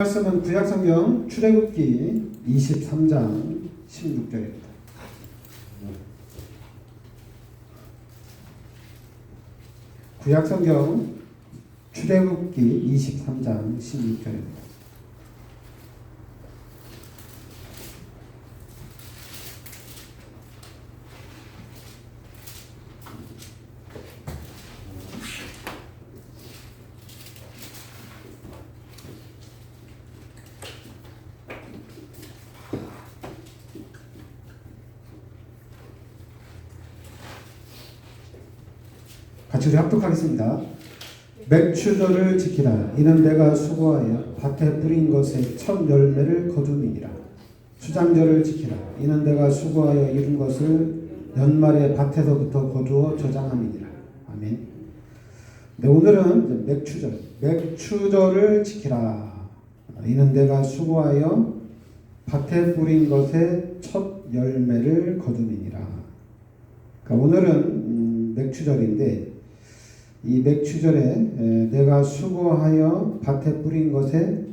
말씀은 구약성경 출애굽기 23장 16절입니다. 구약성경 출애굽기 23장 16절입니다. 같이 우리 합독하겠습니다. 맥추절을 지키라. 이는 내가 수고하여 밭에 뿌린 것의 첫 열매를 거두니라. 수장절을 지키라. 이는 내가 수고하여 이룬 것을 연말에 밭에서부터 거두어 저장함이니라. 아멘. 네, 오늘은 맥추절. 맥추절을 지키라. 이는 내가 수고하여 밭에 뿌린 것의 첫 열매를 거두니라. 그러니까 오늘은 맥추절인데 이 맥추절에 내가 수고하여 밭에 뿌린 것의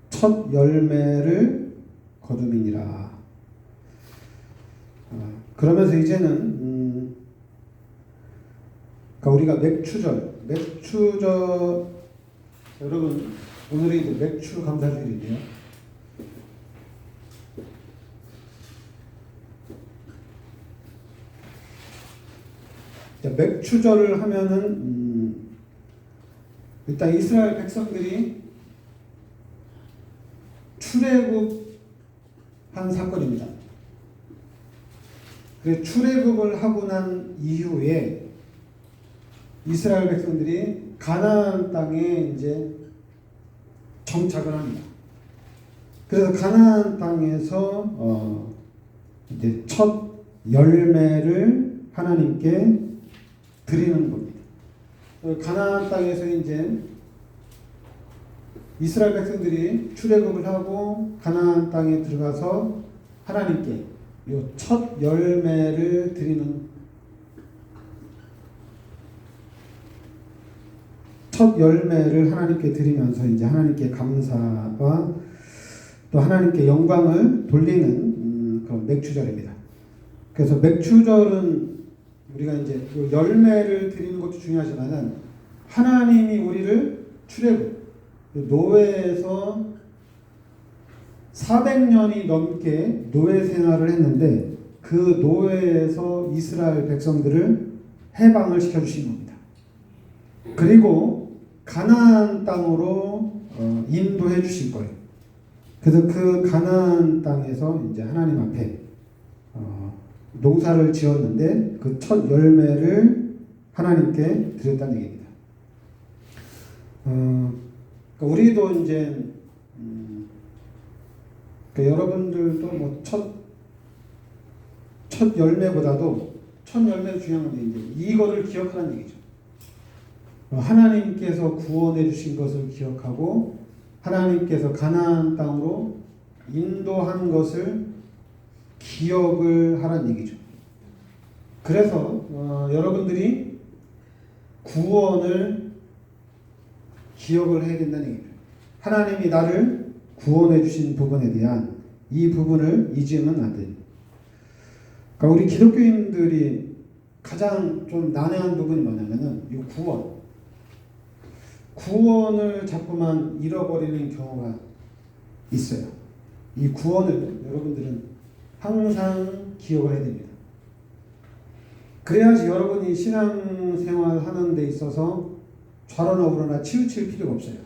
첫 열매를 거둠이니라. 그러면서 이제는 그러니까 우리가 맥추절 여러분 오늘이 이제 맥추 감사주일인데요. 맥추절을 하면은 일단 이스라엘 백성들이 출애굽한 사건입니다. 그 출애굽을 하고 난 이후에 이스라엘 백성들이 가나안 땅에 이제 정착을 합니다. 그래서 가나안 땅에서 이제 첫 열매를 하나님께 드리는 겁니다. 가나안 땅에서 이제 이스라엘 백성들이 출애굽을 하고 가나안 땅에 들어가서 하나님께 이 첫 열매를 드리는 첫 열매를 하나님께 드리면서 이제 하나님께 감사와 또 하나님께 영광을 돌리는 그런 맥추절입니다. 그래서 맥추절은 우리가 이제 열매를 드리는 것도 중요하지만은 하나님이 우리를 출애굽 노예에서 400년이 넘게 노예 생활을 했는데 그 노예에서 이스라엘 백성들을 해방을 시켜주신 겁니다. 그리고 가나안 땅으로 인도해 주실 거예요. 그래서 그 가나안 땅에서 이제 하나님 앞에 농사를 지었는데 그 첫 열매를 하나님께 드렸다는 얘기입니다. 그러니까 우리도 이제 그러니까 여러분들도 뭐 첫 열매보다도 첫 열매도 중요한 건데 이제 이거를 기억하라는 얘기죠. 하나님께서 구원해 주신 것을 기억하고 하나님께서 가나안 땅으로 인도한 것을 기억을 하라는 얘기죠. 그래서 여러분들이 구원을 기억을 해야 된다는 얘기입니다. 하나님이 나를 구원해 주신 부분에 대한 이 부분을 잊으면 안 돼요. 그러니까 우리 기독교인들이 가장 좀 난해한 부분이 뭐냐면은 이 구원을 자꾸만 잃어버리는 경우가 있어요. 이 구원을 여러분들은 항상 기억을 해야 됩니다. 그래야지 여러분이 신앙생활 하는 데 있어서 좌로나 우로나 치우칠 필요가 없어요.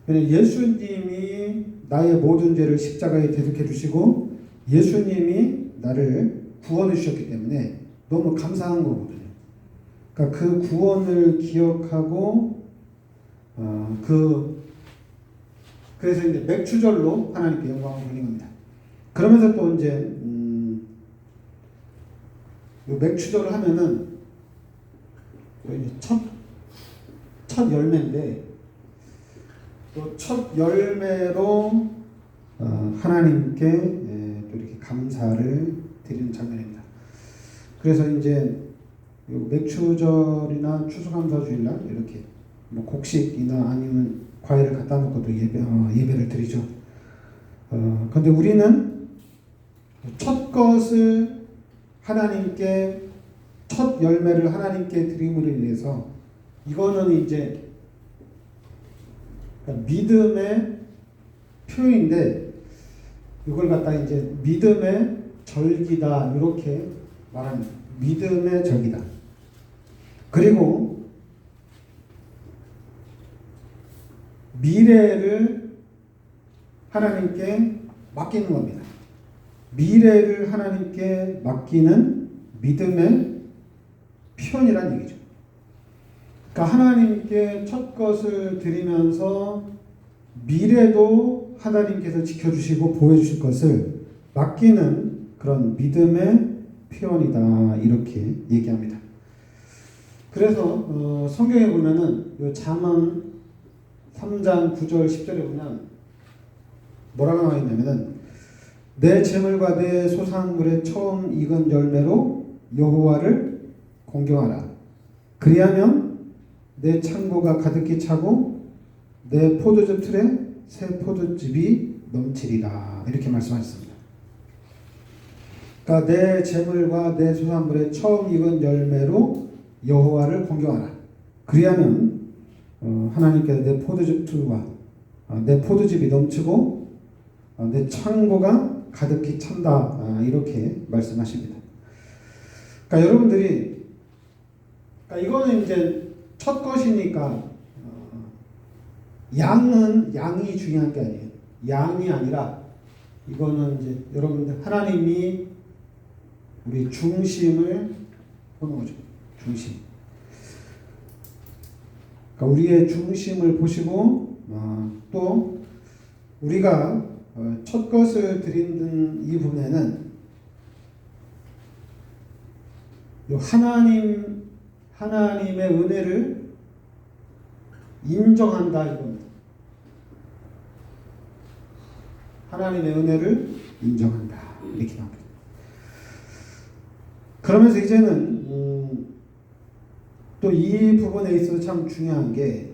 왜냐하면 예수님이 나의 모든 죄를 십자가에 대속해 주시고 예수님이 나를 구원해 주셨기 때문에 너무 감사한 거거든요. 그러니까 그 구원을 기억하고 그래서 이제 맥추절로 하나님께 영광을 돌리는 겁니다. 그러면서 또 이제 맥추절을 하면은 첫 열매인데 또 첫 열매로 하나님께 또 이렇게 감사를 드리는 장면입니다. 그래서 이제 맥추절이나 추수감사주일날 이렇게 뭐 곡식이나 아니면 과일을 갖다 놓고도 예배를 드리죠. 그런데 우리는 첫 것을 하나님께, 첫 열매를 하나님께 드림으로 인해서, 이거는 이제 믿음의 표현인데, 이걸 갖다 이제 믿음의 절기다 이렇게 말합니다. 믿음의 절기다. 그리고 미래를 하나님께 맡기는 겁니다. 미래를 하나님께 맡기는 믿음의 표현이란 얘기죠. 그러니까 하나님께 첫 것을 드리면서 미래도 하나님께서 지켜주시고 보여주실 것을 맡기는 그런 믿음의 표현이다 이렇게 얘기합니다. 그래서 성경에 보면은 요 잠언 3장 9절 10절에 보면 뭐라고 나와 있냐면은 내 재물과 내 소산물의 처음 익은 열매로 여호와를 공경하라. 그리하면 내 창고가 가득히 차고 내 포도즙 틀에 새 포도즙이 넘치리라. 이렇게 말씀하셨습니다. 그러니까 내 재물과 내 소산물의 처음 익은 열매로 여호와를 공경하라. 그리하면 하나님께서 내 포도즙 틀과 내 포도즙이 넘치고 내 창고가 가득히 찬다. 이렇게 말씀하십니다. 그러니까 여러분들이, 그러니까 이거는 이제 첫 것이니까 양이 중요한 게 아니에요. 양이 아니라 이거는 이제 여러분들 하나님이 우리 중심을 보는 거죠. 중심. 그러니까 우리의 중심을 보시고 또 우리가 첫 것을 드리는 이 부분에는 하나님의 은혜를 인정한다 이겁니다. 하나님의 은혜를 인정한다 이렇게 나옵니다. 그러면서 이제는 또 이 부분에 있어서 참 중요한 게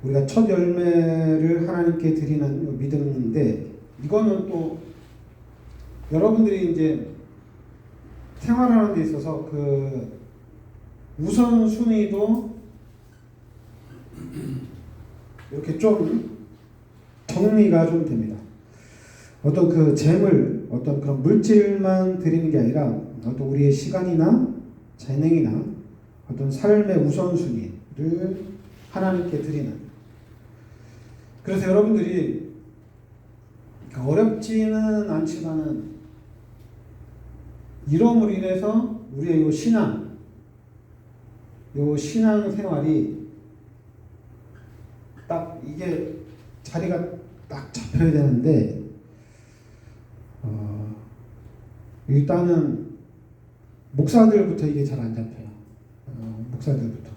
우리가 첫 열매를 하나님께 드리는 믿음인데, 이거는 또 여러분들이 이제 생활하는 데 있어서 그 우선순위도 이렇게 좀 정리가 좀 됩니다. 어떤 그 재물, 어떤 그런 물질만 드리는 게 아니라 어떤 우리의 시간이나 재능이나 어떤 삶의 우선순위를 하나님께 드리는. 그래서 여러분들이 어렵지는 않지만은 이러므로 인해서 우리의 요 신앙 생활이 딱 이게 자리가 딱 잡혀야 되는데, 일단은 목사들부터 이게 잘 안 잡혀요. 목사들부터.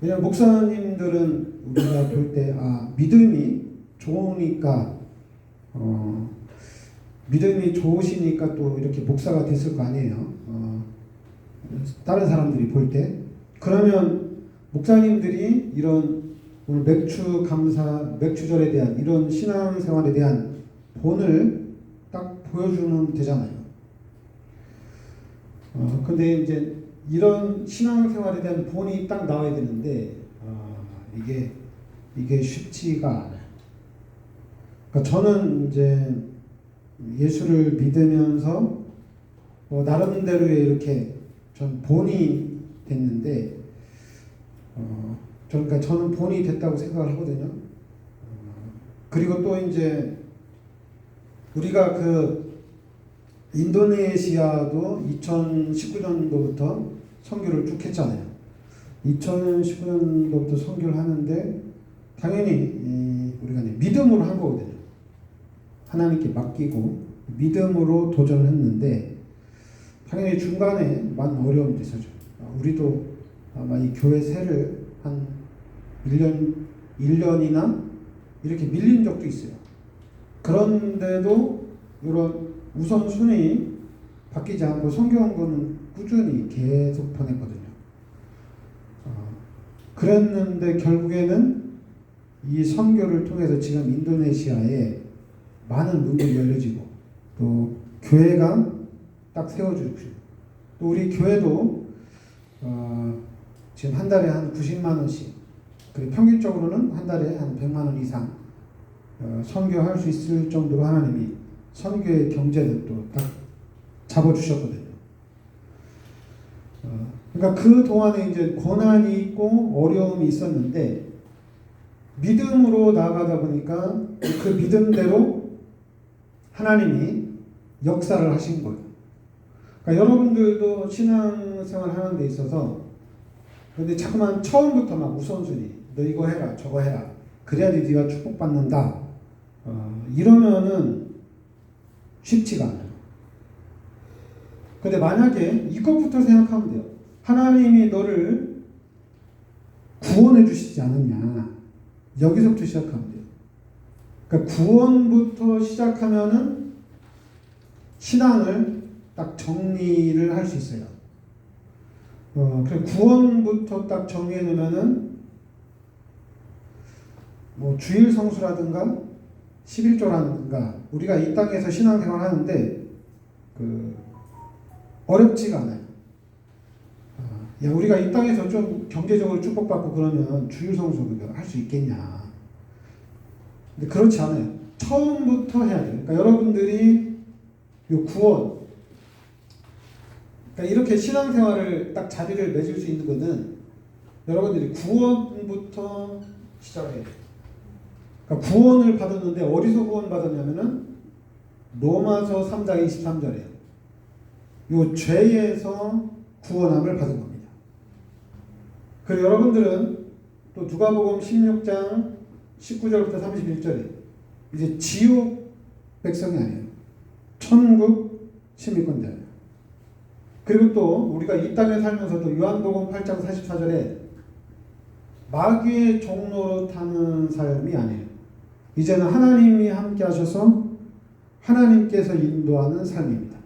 왜냐면 목사님들은 우리가 볼 때 믿음이 좋으니까 믿음이 좋으시니까 또 이렇게 목사가 됐을 거 아니에요. 다른 사람들이 볼 때. 그러면 목사님들이 이런 오늘 맥주절에 대한 이런 신앙생활에 대한 본을 딱 보여주면 되잖아요. 근데 이제 이런 신앙생활에 대한 본이 딱 나와야 되는데 이게 쉽지가 않아요. 그러니까 저는 이제 예수를 믿으면서 나름대로의 이렇게 전 본이 됐는데, 그러니까 저는 본이 됐다고 생각을 하거든요. 그리고 또 이제 우리가 그 인도네시아도 2019년도부터 선교를 쭉 했잖아요. 2019년도부터 선교를 하는데 당연히 우리가 믿음으로 한 거거든요. 하나님께 맡기고 믿음으로 도전을 했는데 당연히 중간에 많은 어려움이 있었죠. 우리도 아마 이 교회 세를 한 1년이나 이렇게 밀린 적도 있어요. 그런데도 이런 우선순위 바뀌지 않고 선교원고는 꾸준히 계속 보냈거든요. 그랬는데 결국에는 이 선교를 통해서 지금 인도네시아에 많은 문들이 열려지고 또 교회가 딱 세워지고 또 우리 교회도 지금 한 달에 한 90만 원씩 그리고 평균적으로는 한 달에 한 100만 원 이상 선교할 수 있을 정도로 하나님이 선교의 경제를 또 딱 잡아주셨거든요. 그러니까 그 동안에 이제 고난이 있고 어려움이 있었는데 믿음으로 나아가다 보니까 그 믿음대로 하나님이 역사를 하신 거예요. 그러니까 여러분들도 신앙생활 하는 데 있어서 근데 자꾸만 처음부터 막 우선순위 너 이거 해라 저거 해라 그래야지 네가 축복받는다 이러면은 쉽지가 않아요. 근데 만약에 이것부터 생각하면 돼요. 하나님이 너를 구원해 주시지 않았냐 여기서부터 시작하면 돼요. 그러니까 구원부터 시작하면은 신앙을 딱 정리를 할 수 있어요. 그래 구원부터 딱 정리해 놓으면은 뭐 주일 성수라든가 11조라든가 우리가 이 땅에서 신앙생활 하는데 어렵지가 않아요. 야 우리가 이 땅에서 좀 경제적으로 축복받고 그러면 주일 성수 할 수 있겠냐? 근데 그렇지 않아요. 처음부터 해야 돼요. 그러니까 여러분들이 요 구원 그러니까 이렇게 신앙생활을 딱 자리를 맺을 수 있는 것은 여러분들이 구원부터 시작해야 돼요. 그러니까 구원을 받았는데 어디서 구원 받았냐면은 로마서 3장 23절에요. 요 죄에서 구원함을 받은 겁니다. 그리고 여러분들은 또 누가복음 16장 19절부터 31절에 이제 지옥 백성이 아니에요. 천국 시민권자예요. 그리고 또 우리가 이 땅에 살면서도 요한복음 8장 44절에 마귀의 종로로 타는 삶이 아니에요. 이제는 하나님이 함께 하셔서 하나님께서 인도하는 삶입니다.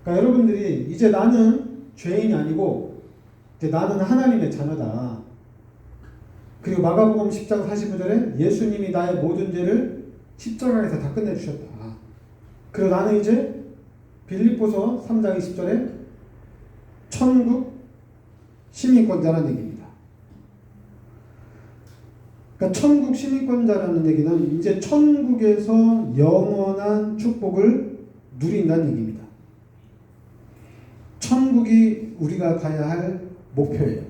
그러니까 여러분들이 이제 나는 죄인이 아니고 이제 나는 하나님의 자녀다. 그리고 마가복음 10장 45절에 예수님이 나의 모든 죄를 십자가에서 다 끝내주셨다. 그리고 나는 이제 빌립보서 3장 20절에 천국 시민권자라는 얘기입니다. 그러니까 천국 시민권자라는 얘기는 이제 천국에서 영원한 축복을 누린다는 얘기입니다. 천국이 우리가 가야 할 목표예요.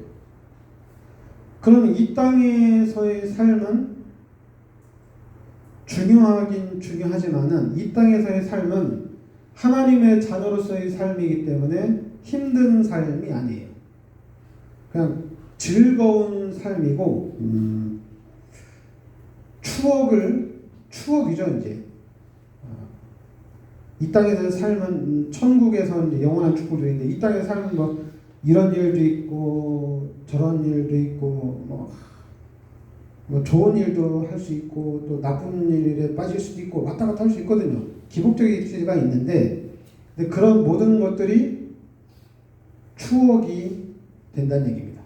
그러면 이 땅에서의 삶은 중요하긴 중요하지만은 이 땅에서의 삶은 하나님의 자녀로서의 삶이기 때문에 힘든 삶이 아니에요. 그냥 즐거운 삶이고 추억이죠 이제. 이 땅에서의 삶은 천국에서 이제 영원한 축복을 누리는데 이 땅의 삶은 뭐 이런 일도 있고 저런 일도 있고 뭐 좋은 일도 할 수 있고 또 나쁜 일에 빠질 수도 있고 왔다 갔다 할 수 있거든요. 기복적인 수가 있는데 근데 그런 모든 것들이 추억이 된다는 얘기입니다.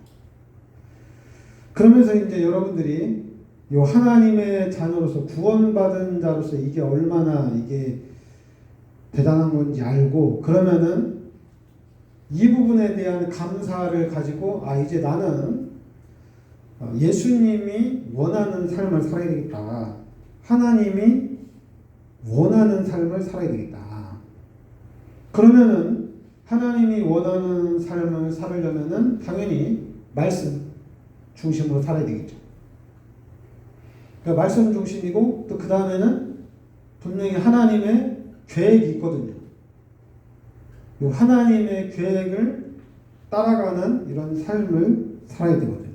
그러면서 이제 여러분들이 요 하나님의 자녀로서 구원받은 자로서 이게 얼마나 이게 대단한 건지 알고 그러면은 이 부분에 대한 감사를 가지고 이제 나는 예수님이 원하는 삶을 살아야 되겠다. 하나님이 원하는 삶을 살아야 되겠다. 그러면은 하나님이 원하는 삶을 살으려면은 당연히 말씀 중심으로 살아야 되겠죠. 그러니까 말씀 중심이고 또 그 다음에는 분명히 하나님의 계획이 있거든요. 이 하나님의 계획을 따라가는 이런 삶을 살아야 되거든요.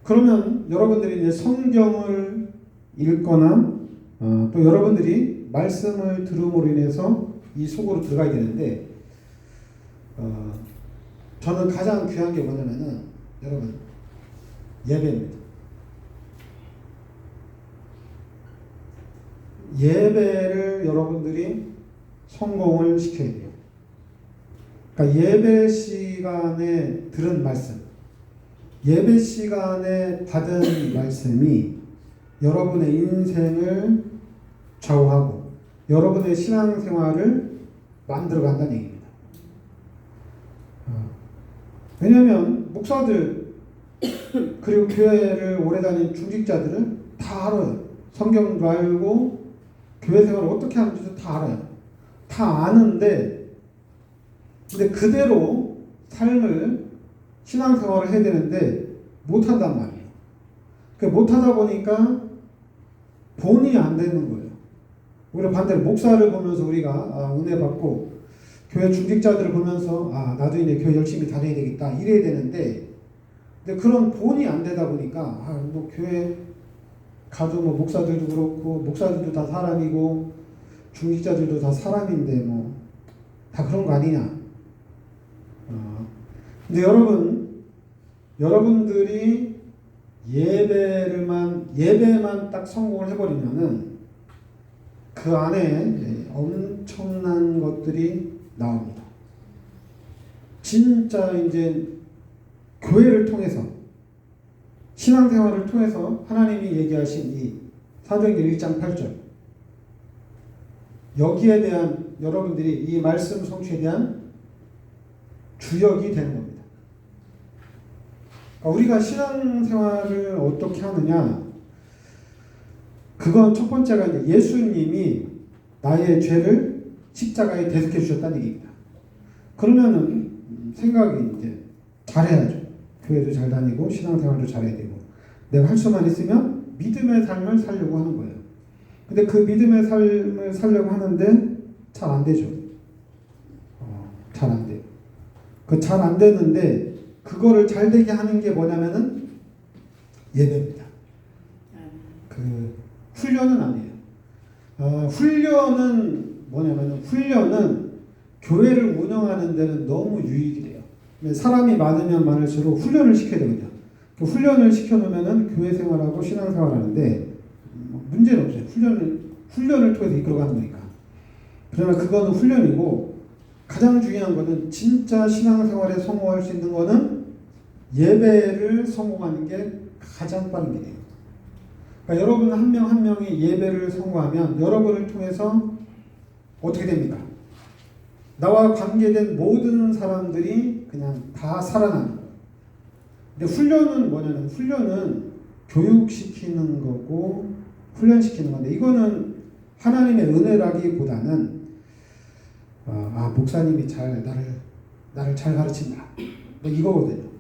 그러면 여러분들이 이제 성경을 읽거나 또 여러분들이 말씀을 들음으로 인해서 이 속으로 들어가야 되는데 저는 가장 귀한 게 뭐냐면은 여러분 예배입니다. 예배를 여러분들이 성공을 시켜야 돼요. 그러니까 예배 시간에 들은 말씀 예배 시간에 받은 말씀이 여러분의 인생을 좌우하고 여러분의 신앙생활을 만들어간다는 얘기입니다. 왜냐하면 목사들 그리고 교회를 오래 다닌 중직자들은 다 알아요. 성경도 알고 교회 생활을 어떻게 하는지도 다 알아요. 다 아는데 근데 그대로 삶을 신앙생활을 해야 되는데 못한단 말이에요. 못하다 보니까 본이 안 되는 거예요. 오히려 반대로 목사를 보면서 우리가 은혜 받고 교회 중직자들을 보면서 나도 이제 교회 열심히 다녀야 되겠다 이래야 되는데 근데 그런 본이 안 되다 보니까 뭐 교회 가도 뭐 목사들도 그렇고 목사들도 다 사람이고 중직자들도 다 사람인데 뭐 다 그런 거 아니냐. 근데 여러분들이 예배만 딱 성공을 해버리면은 그 안에 엄청난 것들이 나옵니다. 진짜 이제 교회를 통해서 신앙생활을 통해서 하나님이 얘기하신 이 사도행전 1장 8절 여기에 대한 여러분들이 이 말씀 성취에 대한 주역이 되는 겁니다. 우리가 신앙생활을 어떻게 하느냐 그건 첫 번째가 이제 예수님이 나의 죄를 십자가에 대속해 주셨다는 얘기입니다. 그러면은 생각이 이제 잘해야죠. 교회도 잘 다니고 신앙생활도 잘해야 되고 내가 할 수만 있으면 믿음의 삶을 살려고 하는 거예요. 근데 그 믿음의 삶을 살려고 하는데 잘 안 되죠. 잘 안 돼요. 잘 안 되는데 그거를 잘 되게 하는 게 뭐냐면은 예배입니다. 훈련은 아니에요. 훈련은 뭐냐면은 훈련은 교회를 운영하는 데는 너무 유익이 돼요. 사람이 많으면 많을수록 훈련을 시켜야 되거든요. 그 훈련을 시켜놓으면은 교회 생활하고 신앙생활 하는데 문제는 없어요. 훈련을 통해서 이끌어가는 거니까. 그러나 그거는 훈련이고 가장 중요한 거는 진짜 신앙생활에 성공할 수 있는 거는 예배를 성공하는 게 가장 빠른 길이에요. 그러니까 여러분 한 명 한 명이 예배를 성공하면 여러분을 통해서 어떻게 됩니까? 나와 관계된 모든 사람들이 그냥 다 살아나는 거예요. 근데 훈련은 뭐냐면 훈련은 교육시키는 거고 훈련시키는 건데 이거는 하나님의 은혜라기보다는 목사님이 나를 잘 가르친다 뭐 이거거든요.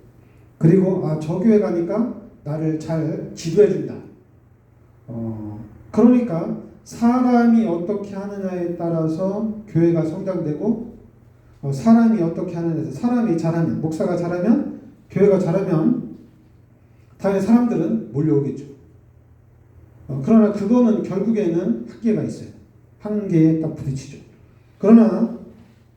그리고 저 교회 가니까 나를 잘 지도해준다. 그러니까 사람이 어떻게 하느냐에 따라서 교회가 성장되고 사람이 어떻게 하느냐에서 사람이 잘하면 목사가 잘하면 교회가 잘하면 당연히 사람들은 몰려오겠죠. 그러나 그거는 결국에는 한계가 있어요. 한계에 딱 부딪히죠. 그러나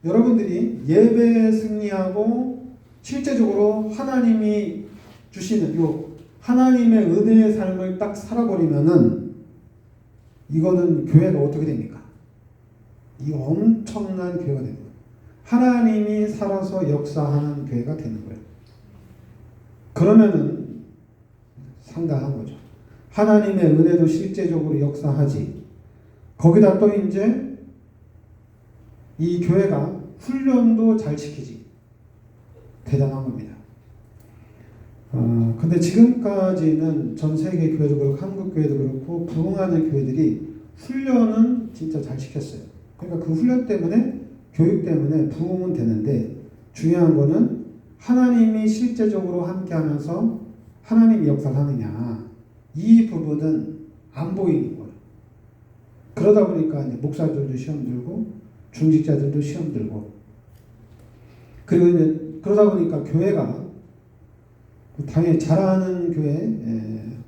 여러분들이 예배에 승리하고 실제적으로 하나님이 주시는 요 하나님의 은혜의 삶을 딱 살아버리면은 이거는 교회가 어떻게 됩니까? 이 엄청난 교회가 되는 거예요. 하나님이 살아서 역사하는 교회가 되는 거예요. 그러면은 상당한 거죠. 하나님의 은혜도 실제적으로 역사하지. 거기다 또 이제 이 교회가 훈련도 잘 시키지. 대단한 겁니다. 근데 지금까지는 전 세계 교회도 그렇고 한국 교회도 그렇고 부흥하는 교회들이 훈련은 진짜 잘 시켰어요. 그러니까 그 훈련 때문에 교육 때문에 부흥은 되는데 중요한 거는 하나님이 실제적으로 함께하면서 하나님이 역사를 하느냐 이 부분은 안 보이는 거예요. 그러다 보니까 이제 목사들도 시험 들고 중직자들도 시험 들고 그리고 이제 그러다 보니까 교회가 당연히 잘하는 교회,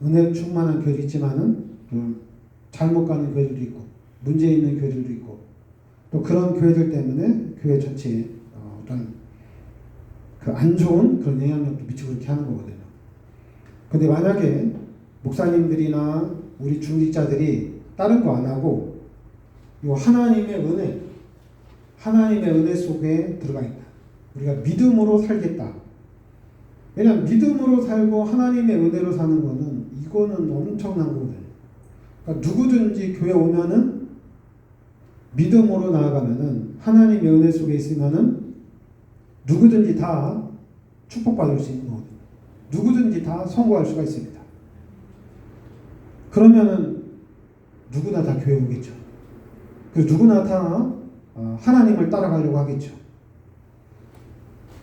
은혜 충만한 교회도 있지만은 잘못 가는 교회들도 있고 문제 있는 교회들도 있고 또 그런 교회들 때문에 교회 전체에 어떤 그 안 좋은 그런 영향력도 미치고 그렇게 하는 거거든요. 근데 만약에 목사님들이나 우리 중직자들이 다른 거 안 하고 이 하나님의 은혜 속에 들어가 있다. 우리가 믿음으로 살겠다. 왜냐하면 믿음으로 살고 하나님의 은혜로 사는 거는 이거는 엄청난 거거든요. 그러니까 누구든지 교회 오면은 믿음으로 나아가면은 하나님의 은혜 속에 있으면은 누구든지 다 축복받을 수 있는 거거든요. 누구든지 다 성공할 수가 있습니다. 그러면은 누구나 다 교회 오겠죠. 그리고 누구나 다 하나님을 따라가려고 하겠죠.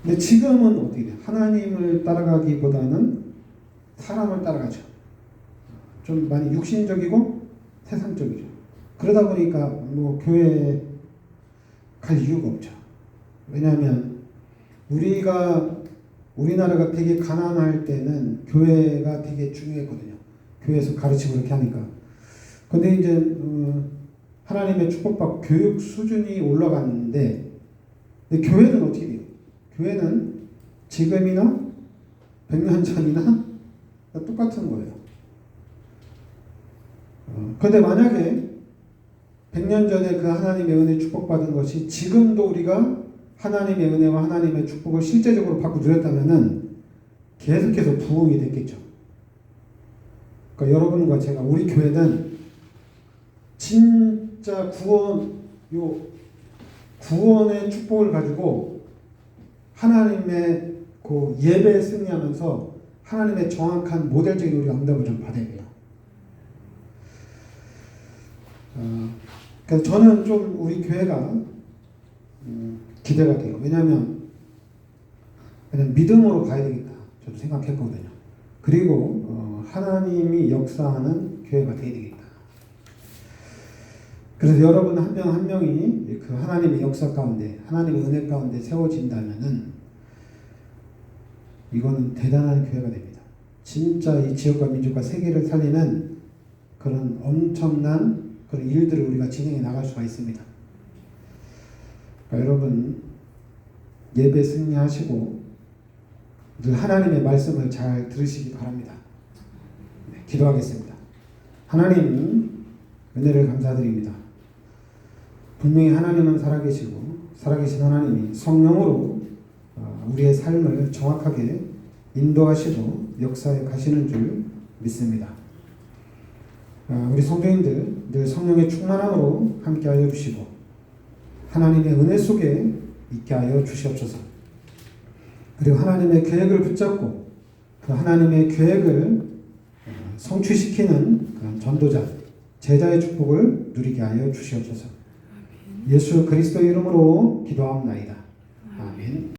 근데 지금은 어떻게 돼요? 하나님을 따라가기보다는 사람을 따라가죠. 좀 많이 육신적이고 세상적이죠. 그러다 보니까 뭐 교회에 갈 이유가 없죠. 왜냐하면 우리나라가 되게 가난할 때는 교회가 되게 중요했거든요. 교회에서 가르치고 그렇게 하니까. 근데 이제 하나님의 축복받고 교육 수준이 올라갔는데, 근데 교회는 어떻게 돼요? 교회는 지금이나 100년 전이나 똑같은 거예요. 그런데 만약에 100년 전에 그 하나님의 은혜 축복받은 것이 지금도 우리가 하나님의 은혜와 하나님의 축복을 실제적으로 받고 누렸다면은 계속해서 부흥이 됐겠죠. 그러니까 여러분과 제가, 우리 교회는 진짜 구원의 축복을 가지고 하나님의 그 예배에 승리하면서 하나님의 정확한 모델적인 우리가 응답을 좀 받아야 돼요. 그래서 저는 좀 우리 교회가 기대가 돼요. 왜냐하면 그냥 믿음으로 가야 되겠다 저도 생각했거든요. 그리고 하나님이 역사하는 교회가 되어야 되겠다. 그래서 여러분 한 명 한 명이 그 하나님의 역사 가운데, 하나님의 은혜 가운데 세워진다면은 이거는 대단한 교회가 됩니다. 진짜 이 지역과 민족과 세계를 살리는 그런 엄청난 그런 일들을 우리가 진행해 나갈 수가 있습니다. 그러니까 여러분 예배 승리하시고 늘 하나님의 말씀을 잘 들으시기 바랍니다. 네, 기도하겠습니다. 하나님 은혜를 감사드립니다. 분명히 하나님은 살아계시고 살아계신 하나님이 성령으로 우리의 삶을 정확하게 인도하시고 역사에 가시는 줄 믿습니다. 우리 성도님들 늘 성령의 충만함으로 함께하여 주시고 하나님의 은혜 속에 있게 하여 주시옵소서. 그리고 하나님의 계획을 붙잡고 그 하나님의 계획을 성취시키는 그런 전도자, 제자의 축복을 누리게 하여 주시옵소서. 예수 그리스도의 이름으로 기도하옵나이다. 아멘.